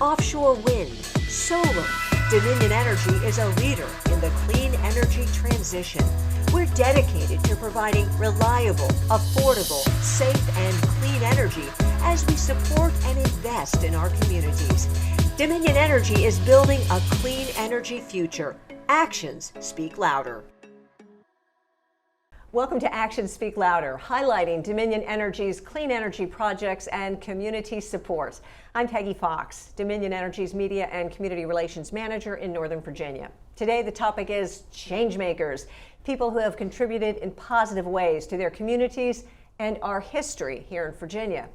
offshore wind, solar. Dominion Energy is a leader in the clean energy transition. We're dedicated to providing reliable, affordable, safe, and clean energy as we support and invest in our communities. Dominion Energy is building a clean energy future. Actions speak louder. Welcome to Actions Speak Louder, highlighting Dominion Energy's clean energy projects and community support. I'm Peggy Fox, Dominion Energy's Media and Community Relations Manager in Northern Virginia. Today, the topic is changemakers, people who have contributed in positive ways to their communities and our history here in Virginia.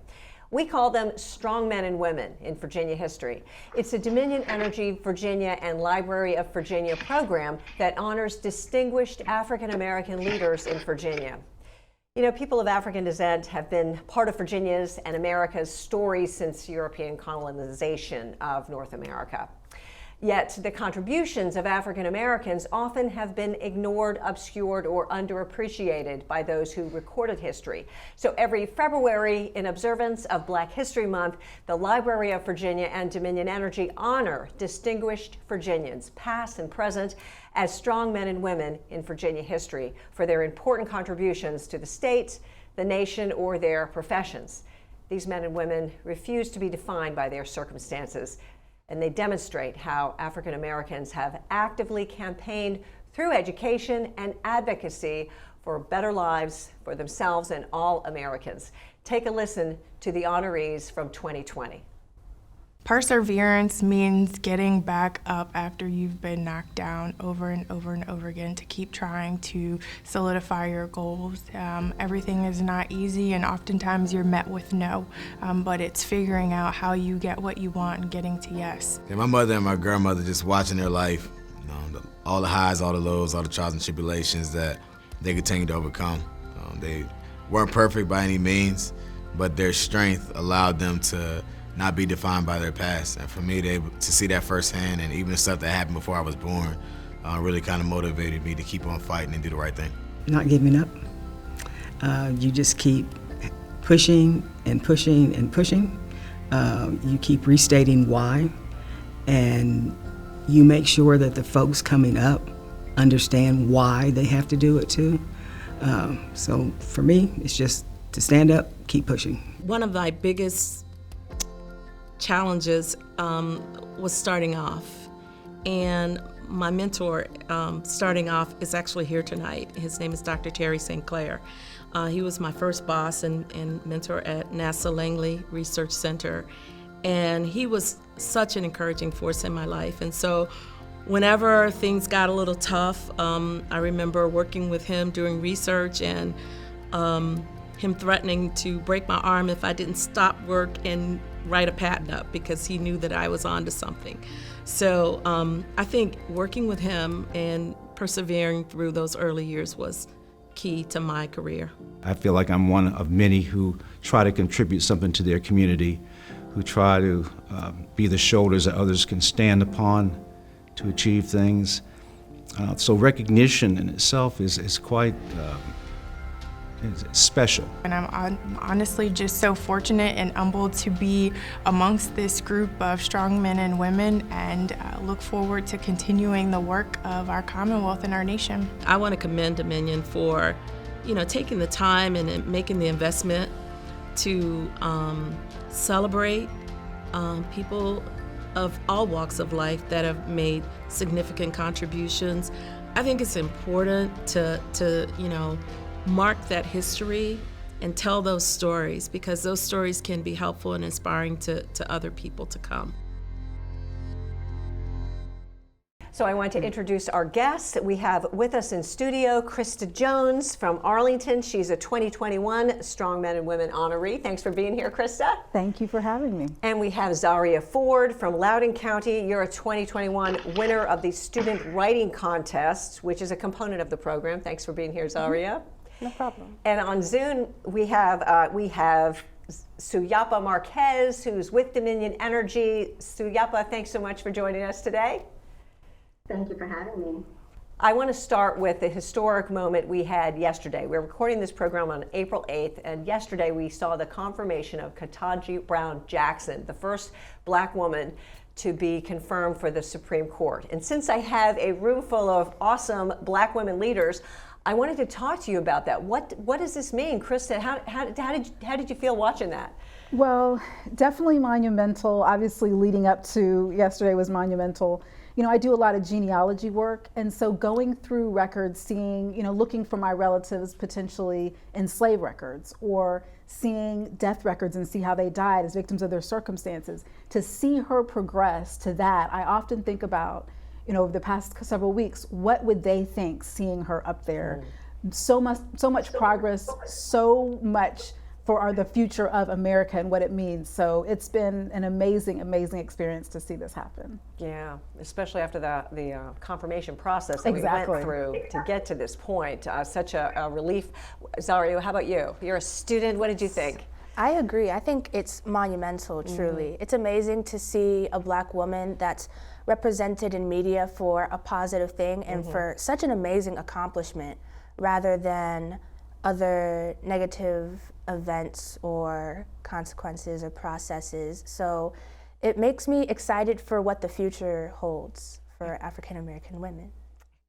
We call them strong men and women in Virginia history. It's a Dominion Energy Virginia and Library of Virginia program that honors distinguished African American leaders in Virginia. You know, people of African descent have been part of Virginia's and America's story since European colonization of North America. Yet the contributions of African Americans often have been ignored, obscured, or underappreciated by those who recorded history. So every February, in observance of Black History Month, the Library of Virginia and Dominion Energy honor distinguished Virginians, past and present, as strong men and women in Virginia history for their important contributions to the state, the nation, or their professions. These men and women refuse to be defined by their circumstances, and they demonstrate how African Americans have actively campaigned through education and advocacy for better lives for themselves and all Americans. Take a listen to the honorees from 2020. Perseverance means getting back up after you've been knocked down over and over and over again to keep trying to solidify your goals. Everything is not easy, and oftentimes you're met with no, but it's figuring out how you get what you want and getting to yes. And my mother and my grandmother, just watching their life, all the highs, all the lows, all the trials and tribulations that they continue to overcome. They weren't perfect by any means, but their strength allowed them to not be defined by their past. And for me to see that firsthand, and even the stuff that happened before I was born, really kind of motivated me to keep on fighting and do the right thing. Not giving up. You just keep pushing and pushing and pushing. You keep restating why, and you make sure that the folks coming up understand why they have to do it too. So for me, it's just to stand up, keep pushing. One of my biggest challenges was starting off, and my mentor starting off is actually here tonight. His name is Dr. Terry St. Clair. He was my first boss and mentor at NASA Langley Research Center, and he was such an encouraging force in my life. And so whenever things got a little tough, I remember working with him doing research and him threatening to break my arm if I didn't stop work and write a patent up, because he knew that I was onto something. So I think working with him and persevering through those early years was key to my career. I feel like I'm one of many who try to contribute something to their community, who try to be the shoulders that others can stand upon to achieve things. So recognition in itself is quite it's special. And I'm honestly just so fortunate and humbled to be amongst this group of strong men and women, and look forward to continuing the work of our Commonwealth and our nation. I want to commend Dominion for, taking the time and making the investment to celebrate people of all walks of life that have made significant contributions. I think it's important to mark that history and tell those stories, because those stories can be helpful and inspiring to other people to come. So I want to introduce our guests. We have with us in studio Krista Jones from Arlington. She's a 2021 Strong Men and Women honoree. Thanks for being here, Krista. Thank you for having me. And we have Zaria Ford from Loudoun County. You're a 2021 winner of the Student Writing Contest, which is a component of the program. Thanks for being here, Zaria. No problem. And on Zoom, we have Suyapa Marquez, who's with Dominion Energy. Suyapa, thanks so much for joining us today. Thank you for having me. I want to start with the historic moment we had yesterday. We're recording this program on April 8th, and yesterday we saw the confirmation of Ketanji Brown Jackson, the first black woman to be confirmed for the Supreme Court. And since I have a room full of awesome black women leaders, I wanted to talk to you about that. What does this mean? Krista, how did you feel watching that? Well, definitely monumental. Obviously, leading up to yesterday was monumental. You know, I do a lot of genealogy work, and so going through records, seeing, you know, looking for my relatives potentially in slave records, or seeing death records and see how they died as victims of their circumstances. To see her progress to that, I often think about, you know, over the past several weeks, what would they think seeing her up there? So much progress, so much for the future of America and what it means. So it's been an amazing, amazing experience to see this happen. Yeah, especially after the confirmation process that Exactly. we went through to get to this point. Such a relief. Zario, how about you? You're a student. What did you think? I agree. I think it's monumental, truly. It's amazing to see a black woman that's represented in media for a positive thing and for such an amazing accomplishment rather than other negative events or consequences or processes. So it makes me excited for what the future holds for African American women.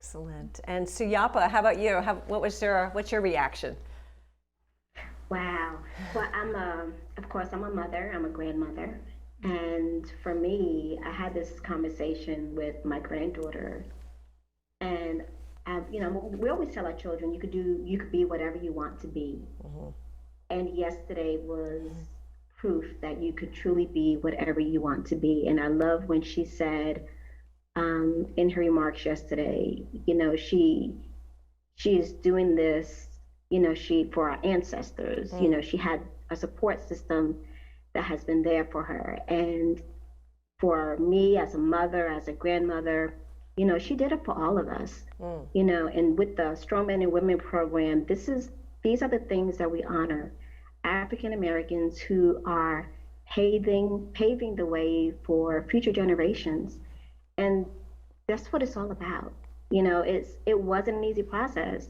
Excellent. And Suyapa, how about you? What's your reaction? Wow. Well, of course, I'm a mother, I'm a grandmother. And for me, I had this conversation with my granddaughter. And, you know, we always tell our children, you could be whatever you want to be. And yesterday was proof that you could truly be whatever you want to be. And I love when she said in her remarks yesterday, you know, she is doing this, you know, for our ancestors, you know, she had a support system that has been there for her. And for me as a mother, as a grandmother, you know, she did it for all of us, you know, and with the Strong Men and Women program, these are the things that we honor. African Americans who are paving the way for future generations. And that's what it's all about. You know, it wasn't an easy process.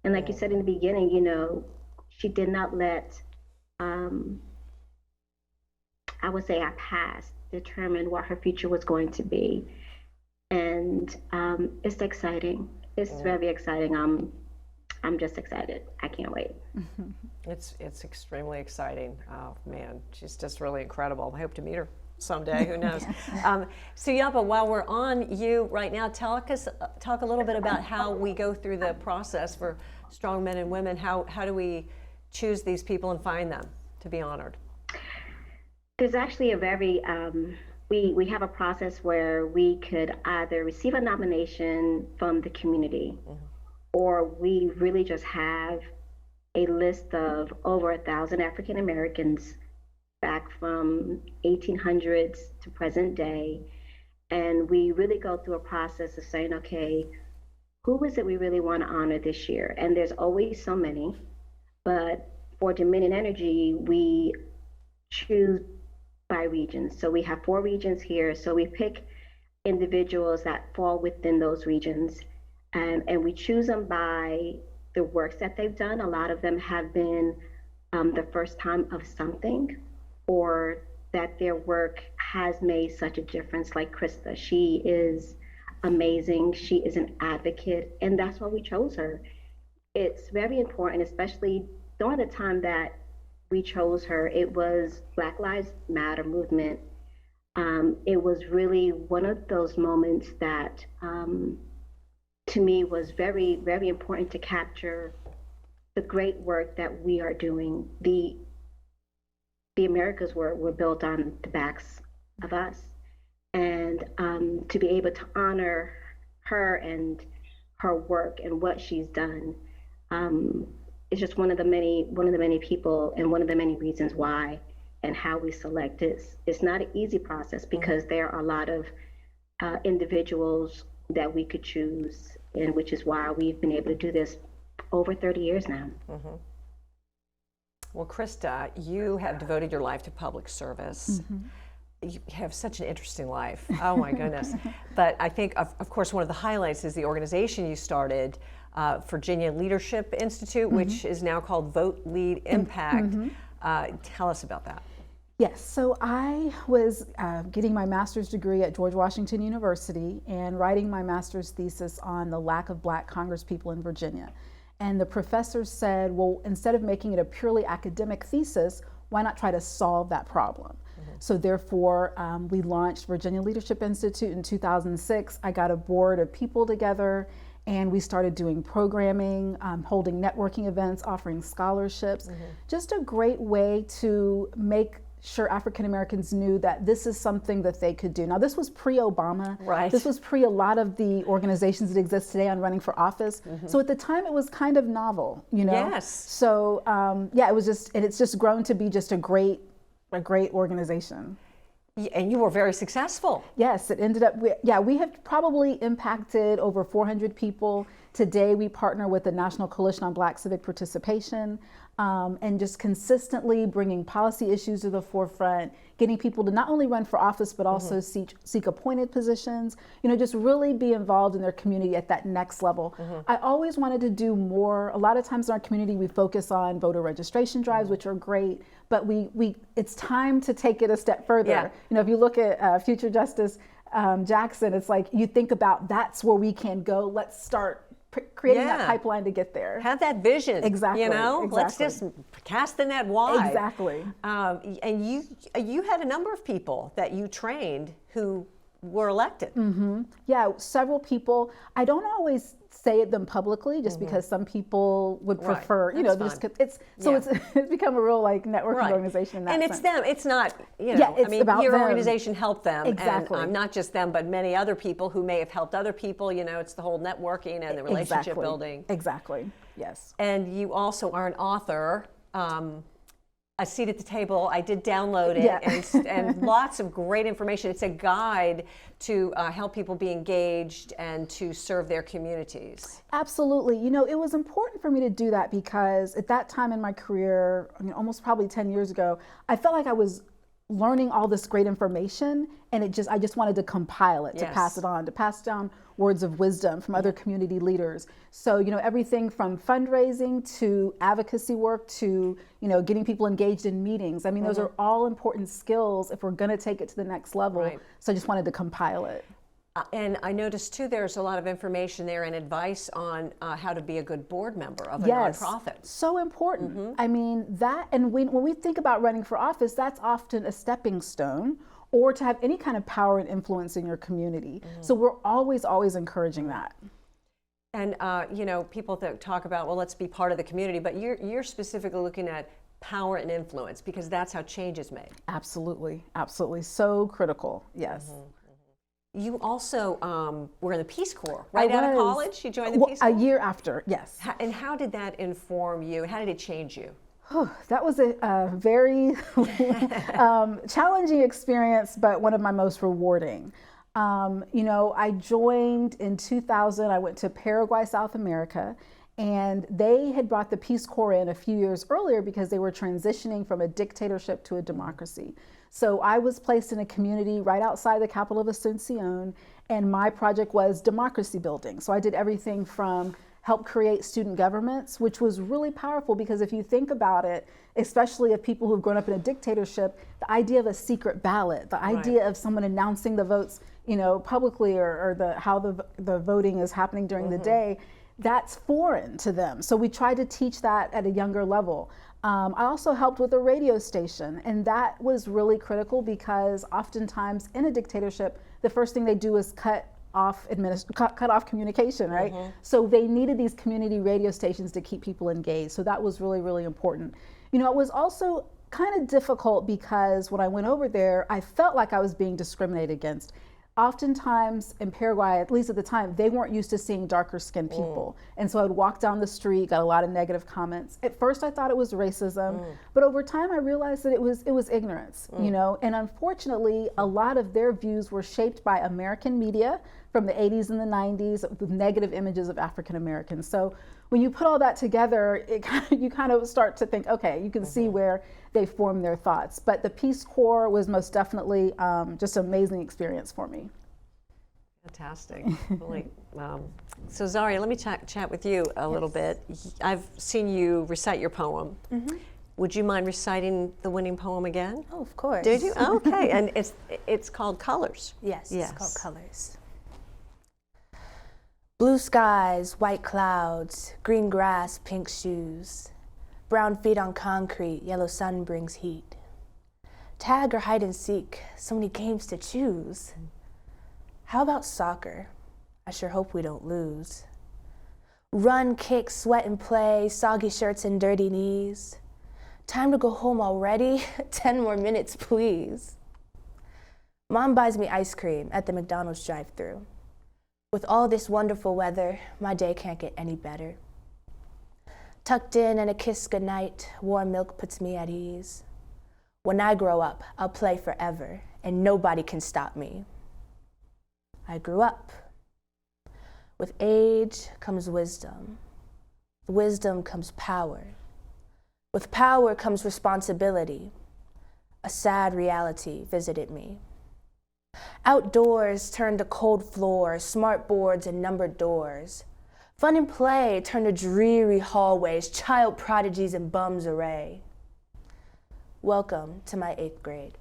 And like you said in the beginning, you know, she did not let, I would say, our past determine what her future was going to be. And it's exciting. It's very exciting. I'm just excited. I can't wait. It's extremely exciting. Oh man, she's just really incredible. I hope to meet her someday. Who knows? Suyapa, while we're on you right now, talk a little bit about how we go through the process for Strong Men and Women. How do we choose these people and find them to be honored? There's actually a very we have a process where we could either receive a nomination from the community, or we really just have a list of over 1,000 African Americans back from 1800s to present day. And we really go through a process of saying, okay, who is it we really want to honor this year? And there's always so many, but for Dominion Energy, we choose by regions. So we have 4 regions here. So we pick individuals that fall within those regions, and we choose them by the works that they've done. A lot of them have been the first time of something, or that their work has made such a difference, like Krista. She is amazing. She is an advocate, and that's why we chose her. It's very important, especially during the time that we chose her. It was Black Lives Matter movement. It was really one of those moments that to me was very, very important to capture the great work that we are doing. The Americas were built on the backs of us. And to be able to honor her and her work and what she's done is just one of the many people and one of the many reasons why and how we select it. It's not an easy process because there are a lot of individuals that we could choose, and which is why we've been able to do this over 30 years now. Well, Krista, you have devoted your life to public service. You have such an interesting life. Oh my goodness. But I think, of course, one of the highlights is the organization you started, Virginia Leadership Institute, which is now called Vote, Lead, Impact. Tell us about that. Yes, so I was getting my master's degree at George Washington University and writing my master's thesis on the lack of Black Congresspeople in Virginia. And the professor said, well, instead of making it a purely academic thesis, why not try to solve that problem? So therefore, we launched Virginia Leadership Institute in 2006. I got a board of people together and we started doing programming, holding networking events, offering scholarships. Just a great way to make sure African Americans knew that this is something that they could do. Now, this was pre-Obama. Right. This was pre a lot of the organizations that exist today on running for office. So at the time, it was kind of novel, you know? Yes. So yeah, it was just, and it's just grown to be just a great organization. And you were very successful. Yes, it ended up, we have probably impacted over 400 people. Today, we partner with the National Coalition on Black Civic Participation, and just consistently bringing policy issues to the forefront, getting people to not only run for office, but also seek appointed positions, you know, just really be involved in their community at that next level. I always wanted to do more. A lot of times in our community, we focus on voter registration drives, which are great, but it's time to take it a step further. Yeah. You know, if you look at future Justice Jackson, it's like you think about that's where we can go. Let's start creating that pipeline to get there. Have that vision. Exactly. You know, let's just cast the net wide. Exactly. And you had a number of people that you trained who were elected. Yeah, several people. I don't always say them publicly just because some people would prefer, you know, just it's become a real like networking organization in that and sense. it's them, it's not, you know, it's I mean, about your them. organization helped them. Exactly. And not just them, but many other people who may have helped other people, you know, it's the whole networking and the relationship building. Exactly, yes. And you also are an author. A Seat at the Table, I did download it, and lots of great information. It's a guide to help people be engaged and to serve their communities. Absolutely. You know, it was important for me to do that because at that time in my career, I mean, almost probably 10 years ago, I felt like I was learning all this great information and I just wanted to compile it, to pass it on, to pass down words of wisdom from other community leaders. So, you know, everything from fundraising to advocacy work to, you know, getting people engaged in meetings. I mean, those are all important skills if we're going to take it to the next level. So I just wanted to compile it. And I noticed too, there's a lot of information there and advice on how to be a good board member of a nonprofit. So important. I mean, that, and when we think about running for office, that's often a stepping stone or to have any kind of power and influence in your community. So we're always encouraging that. And you know, people that talk about, well, let's be part of the community, but you're specifically looking at power and influence because that's how change is made. Absolutely, absolutely, so critical, yes. You also were in the Peace Corps right out of college. You joined the Peace Corps? A year after, yes. And how did that inform you? How did it change you? That was a very challenging experience, but one of my most rewarding. You know, I joined in 2000. I went to Paraguay, South America, and they had brought the Peace Corps in a few years earlier because they were transitioning from a dictatorship to a democracy. So I was placed in a community right outside the capital of Asuncion, and my project was democracy building. So I did everything from help create student governments, which was really powerful because if you think about it, especially of people who've grown up in a dictatorship, the idea of a secret ballot, the idea of someone announcing the votes, you know, publicly or how the voting is happening during the day, that's foreign to them. So we tried to teach that at a younger level. I also helped with a radio station, and that was really critical because oftentimes in a dictatorship, the first thing they do is cut off communication, right? So they needed these community radio stations to keep people engaged. So that was really, really important. You know, it was also kind of difficult because when I went over there, I felt like I was being discriminated against. Oftentimes in Paraguay, at least at the time, they weren't used to seeing darker skinned people. And so I'd walk down the street, got a lot of negative comments. At first I thought it was racism, but over time I realized that it was ignorance, you know, and unfortunately a lot of their views were shaped by American media, from the 80s and the 90s with negative images of African Americans. So when you put all that together, you kind of start to think, okay, you can see where they form their thoughts. But the Peace Corps was most definitely just an amazing experience for me. Fantastic. Really. So Zaria, let me chat with you a little bit. I've seen you recite your poem. Would you mind reciting the winning poem again? Oh, of course. Did you? Okay, and it's called Colors. Yes, Yes. it's called Colors. Blue skies, white clouds, green grass, pink shoes, brown feet on concrete, yellow sun brings heat. Tag or hide and seek, so many games to choose. How about soccer? I sure hope we don't lose. Run, kick, sweat and play, soggy shirts and dirty knees. Time to go home already? 10 more minutes, please. Mom buys me ice cream at the McDonald's drive-thru. With all this wonderful weather, my day can't get any better. Tucked in and a kiss goodnight, warm milk puts me at ease. When I grow up, I'll play forever, and nobody can stop me. I grew up. With age comes wisdom. With wisdom comes power. With power comes responsibility. A sad reality visited me. Outdoors turned to cold floors, smart boards and numbered doors. Fun and play turned to dreary hallways, child prodigies and bums array. Welcome to my 8th grade.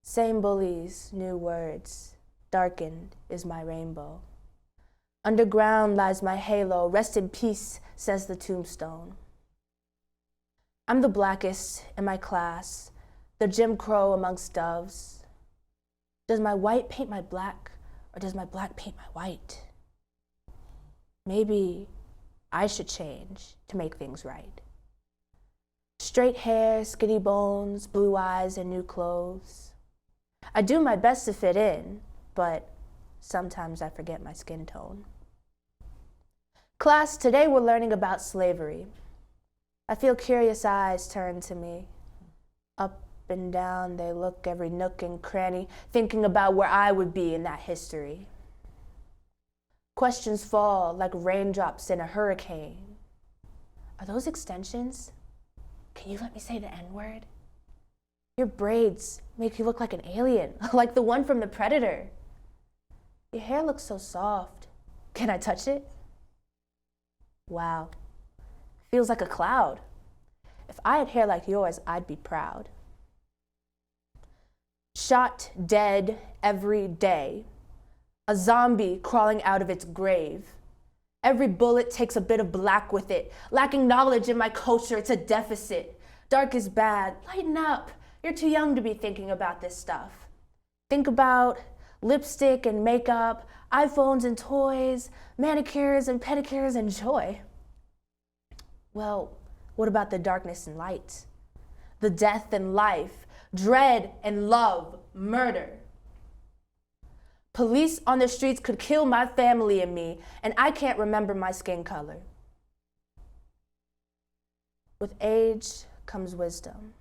Same bullies, new words, darkened is my rainbow. Underground lies my halo, rest in peace, says the tombstone. I'm the blackest in my class, the Jim Crow amongst doves. Does my white paint my black, or does my black paint my white? Maybe I should change to make things right. Straight hair, skinny bones, blue eyes, and new clothes. I do my best to fit in, but sometimes I forget my skin tone. Class, today we're learning about slavery. I feel curious eyes turn to me. Up and down they look every nook and cranny, thinking about where I would be in that history. Questions fall like raindrops in a hurricane. Are those extensions? Can you let me say the N-word? Your braids make you look like an alien, like the one from The Predator. Your hair looks so soft. Can I touch it? Wow, feels like a cloud. If I had hair like yours, I'd be proud. Shot dead every day. A zombie crawling out of its grave. Every bullet takes a bit of black with it. Lacking knowledge in my culture, it's a deficit. Dark is bad. Lighten up. You're too young to be thinking about this stuff. Think about lipstick and makeup, iPhones and toys, manicures and pedicures and joy. Well, what about the darkness and light? The death and life, dread and love, murder. Police on the streets could kill my family and me, and I can't remember my skin color. With age comes wisdom.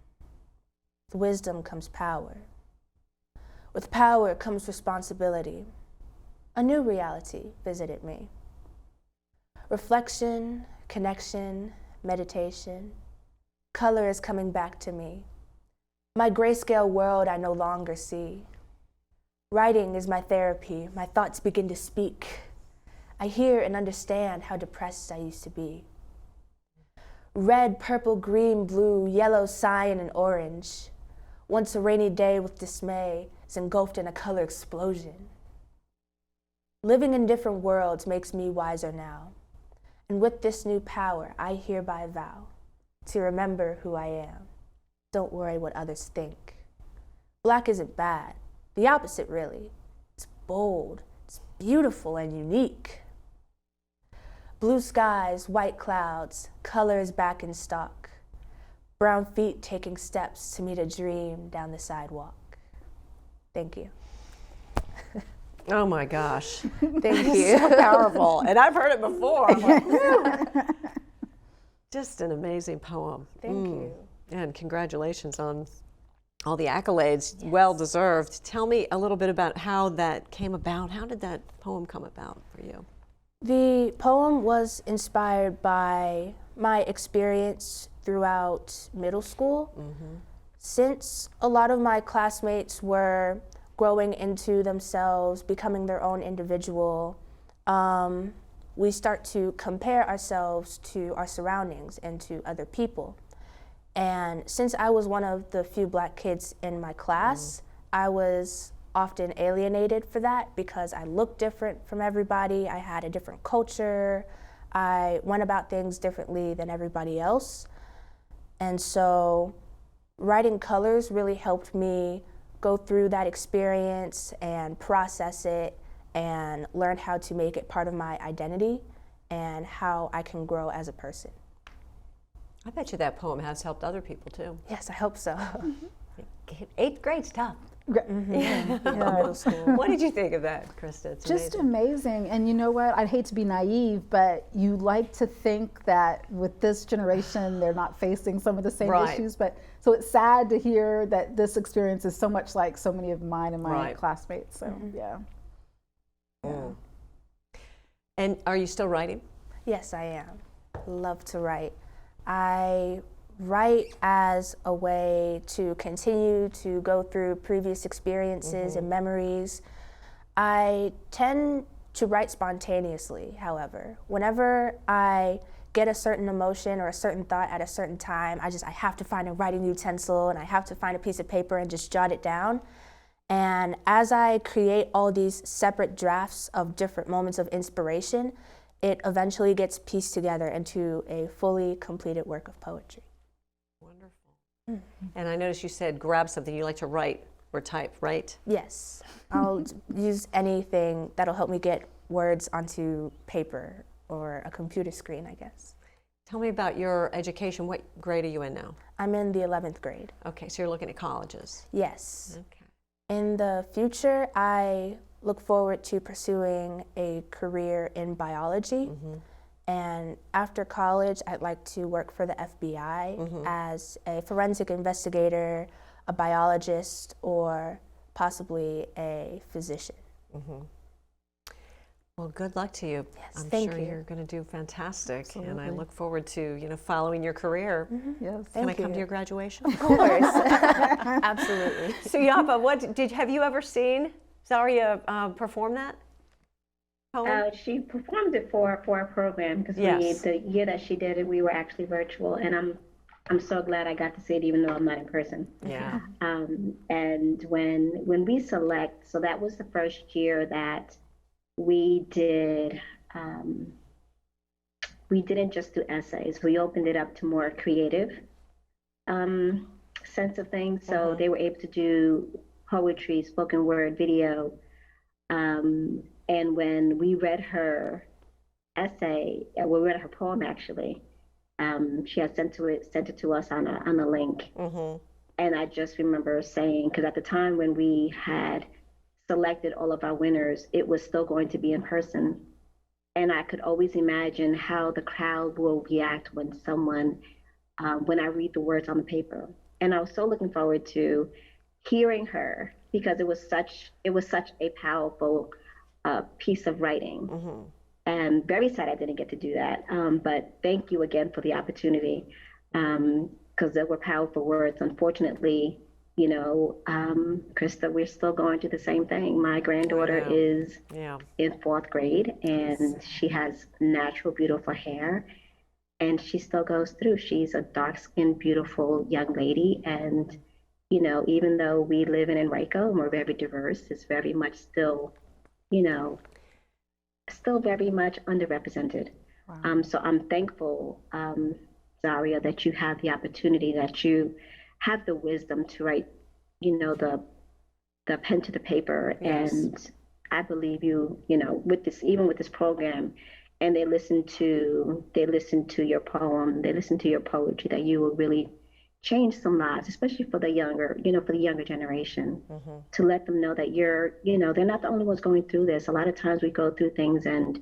With wisdom comes power. With power comes responsibility. A new reality visited me. Reflection, connection, meditation. Color is coming back to me. My grayscale world I no longer see. Writing is my therapy. My thoughts begin to speak. I hear and understand how depressed I used to be. Red, purple, green, blue, yellow, cyan, and orange. Once a rainy day with dismay is engulfed in a color explosion. Living in different worlds makes me wiser now. And with this new power, I hereby vow to remember who I am. Don't worry what others think. Black isn't bad. The opposite, really. It's bold, it's beautiful and unique. Blue skies, white clouds, color is back in stock. Brown feet taking steps to meet a dream down the sidewalk. Thank you. Oh my gosh. Thank you. So powerful. And I've heard it before. I'm like, whew. Just an amazing poem. Thank you. And congratulations on all the accolades, well deserved. Tell me a little bit about how that came about. How did that poem come about for you? The poem was inspired by my experience throughout middle school. Since a lot of my classmates were growing into themselves, becoming their own individual, we start to compare ourselves to our surroundings and to other people. And since I was one of the few black kids in my class, I was often alienated for that because I looked different from everybody. I had a different culture. I went about things differently than everybody else. And so writing colors really helped me go through that experience and process it and learn how to make it part of my identity and how I can grow as a person. I bet you that poem has helped other people too. Yes, I hope so. 8th grade's tough. Middle school. What did you think of that, Krista? It's Just amazing. amazing. And you know what? I'd hate to be naive, but you like to think that with this generation, they're not facing some of the same Right. issues. But so it's sad to hear that this experience is so much like so many of mine and my Right. classmates. So yeah. And are you still writing? Yes, I am. Love to write. I write as a way to continue to go through previous experiences and memories. I tend to write spontaneously, however. Whenever I get a certain emotion or a certain thought at a certain time, I have to find a writing utensil and I have to find a piece of paper and just jot it down. And as I create all these separate drafts of different moments of inspiration, it eventually gets pieced together into a fully completed work of poetry. Wonderful. And I noticed you said grab something. You like to write or type, right? Yes, I'll use anything that'll help me get words onto paper or a computer screen, I guess. Tell me about your education. What grade are you in now? I'm in the 11th grade. Okay, so you're looking at colleges. Yes. Okay. In the future, I look forward to pursuing a career in biology. And after college, I'd like to work for the FBI as a forensic investigator, a biologist, or possibly a physician. Well, good luck to you. Yes, I'm thank sure you. you're going to do fantastic, and I Absolutely. look forward to following your career. Yes. Can I Thank come you. to your graduation? Of course, absolutely. So Yapa, have you ever seen Zaria perform that poem? She performed it for our program because Yes. the year that she did it, we were actually virtual, and I'm so glad I got to see it, even though I'm not in person. Yeah. And when we select, so that was the first year that we did. We didn't just do essays. We opened it up to more creative sense of things. So they were able to do poetry, spoken word, video. And when we read her essay, we read her poem actually. She had sent it to us on a link. And I just remember saying, because at the time when we had selected all of our winners, it was still going to be in person. And I could always imagine how the crowd will react when when I read the words on the paper. And I was so looking forward to hearing her, because it was such a powerful piece of writing. And very sad I didn't get to do that. But thank you again for the opportunity, because there were powerful words. Unfortunately, Krista, we're still going through the same thing. My granddaughter is in 4th grade, and she has natural, beautiful hair, and she still goes through. She's a dark-skinned, beautiful young lady, and even though we live in Enrico and we're very diverse, it's very much still very much underrepresented. Wow. So I'm thankful, Zaria, that you have the opportunity, that you have the wisdom to write, the pen to the paper. Yes. And I believe with this program, and they listen to your poem, they listen to your poetry, that you will really change some lives, especially for the younger generation, to let them know that they're not the only ones going through this. A lot of times we go through things and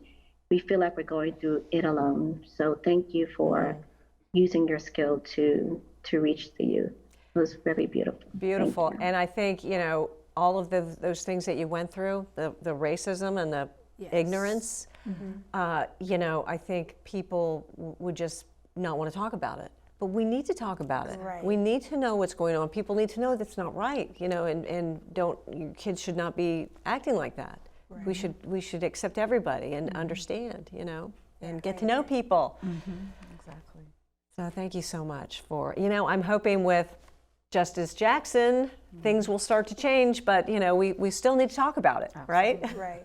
we feel like we're going through it alone. So thank you for using your skill to reach the youth. It was very beautiful. Beautiful. Thank you. And I think, all of those things that you went through, the racism and the ignorance, I think people would just not want to talk about it. But we need to talk about it. Right. We need to know what's going on. People need to know that's not right, and your kids should not be acting like that. Right. We should accept everybody and understand, and get to know people. Exactly. So thank you so much for, I'm hoping with Justice Jackson, things will start to change, but we still need to talk about it, right? Right.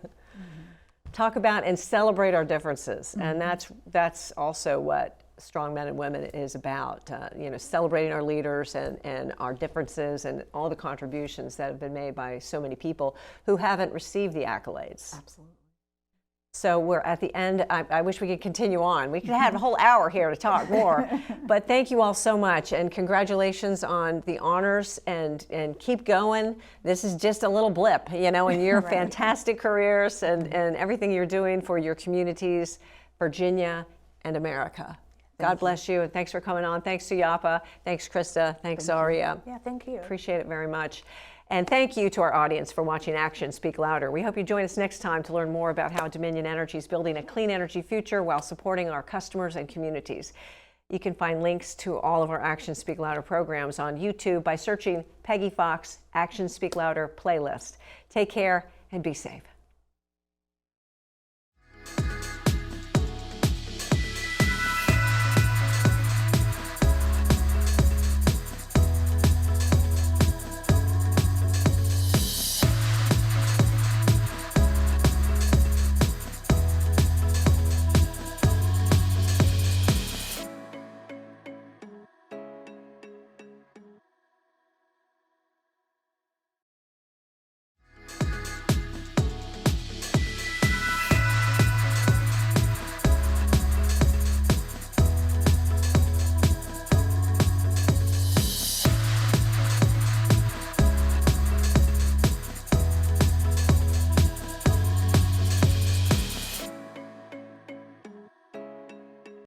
Talk about and celebrate our differences, and that's also what Strong Men and Women is about. Celebrating our leaders and our differences and all the contributions that have been made by so many people who haven't received the accolades. Absolutely. So we're at the end. I wish we could continue on. We could have a whole hour here to talk more. But thank you all so much, and congratulations on the honors, and keep going. This is just a little blip, in your fantastic careers and everything you're doing for your communities, Virginia and America. God bless you, and thanks for coming on. Thanks to Yapa. Thanks, Krista. Thanks, Zaria. Yeah, thank you. Appreciate it very much. And thank you to our audience for watching Actions Speak Louder. We hope you join us next time to learn more about how Dominion Energy is building a clean energy future while supporting our customers and communities. You can find links to all of our Actions Speak Louder programs on YouTube by searching Peggy Fox Actions Speak Louder playlist. Take care and be safe.